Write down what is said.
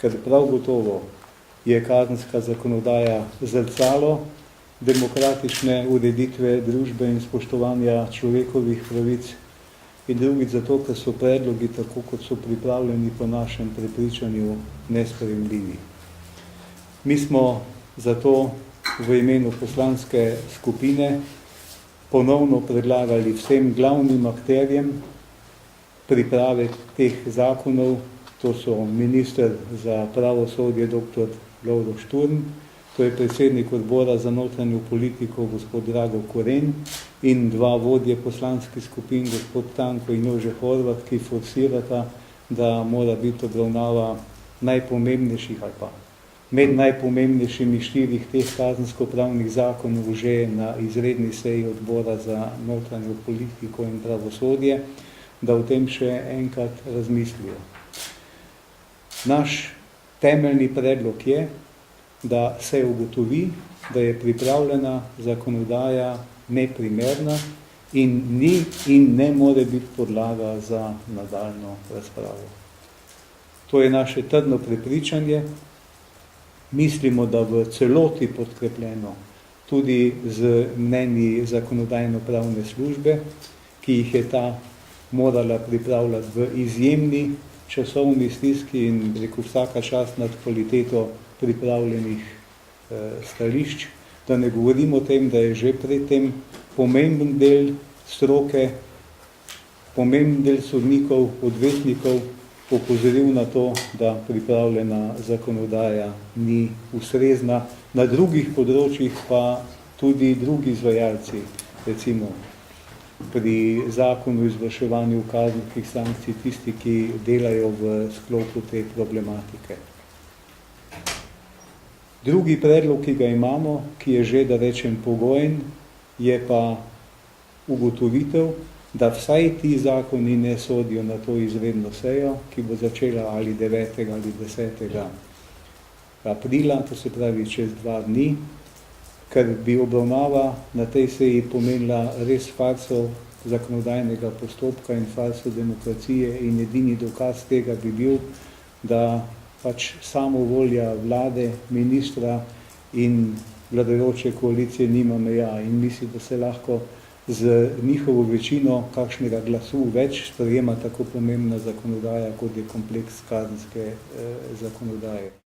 ker prav gotovo je kazenska zakonodaja zrcalo demokratične ureditve družbe in spoštovanja človekovih pravic, in drugič zato, ker so predlogi, tako kot so pripravljeni po našem prepričanju, nesprejemljivi. Mi smo zato v imenu poslanske skupine ponovno predlagali vsem glavnim akterjem priprave teh zakonov, to so minister za pravosodje dr. Lovro Šturm, to je predsednik odbora za notranjo politiko gospod Drago Koren in dva vodje poslanskih skupin, gospod Tanko in Jože Horvat, ki forsirata, da mora biti obravnava najpomembnejših ali pa med najpomembnejšimi 4 teh kazensko-pravnih zakonov že na izredni seji odbora za notranjo politiko in pravosodje, da o tem še enkrat razmislijo. Naš temeljni predlog je, da se ugotovi, da je pripravljena zakonodaja neprimerna in ni in ne more biti podlaga za nadaljnjo razpravo. To je naše trdno prepričanje. Mislimo, da v celoti podkrepljeno tudi z mnenji zakonodajno-pravne službe, ki jih je ta morala pripravljati v izjemni časovni stiski in rekel vsaka čast nad kvaliteto pripravljenih stališč, da ne govorimo o tem, da je že pred tem pomemben del stroke, pomemben del sodnikov, odvetnikov opozoril na to, da pripravljena zakonodaja ni ustrezna. Na drugih področjih pa tudi drugi izvajalci, recimo pri zakonu o izvrševanju kazenskih sankcij, tisti, ki delajo v sklopu te problematike. Drugi predlog, ki ga imamo, ki je že, da rečem, pogojen, je pa ugotovitev, da vsaj ti zakoni ne sodijo na to izredno sejo, ki bo začela ali 9. ali 10. aprila, to se pravi čez 2 dni, ker bi obravnava na tej seji pomenila res farso zakonodajnega postopka in farso demokracije in edini dokaz tega bi bil, da pač samovolja vlade, ministra in vladajoče koalicije nima meja in misli, da se lahko z njihovo večino kakšnega glasu več sprejema tako pomembna zakonodaja, kot je kompleks kazenske zakonodaje.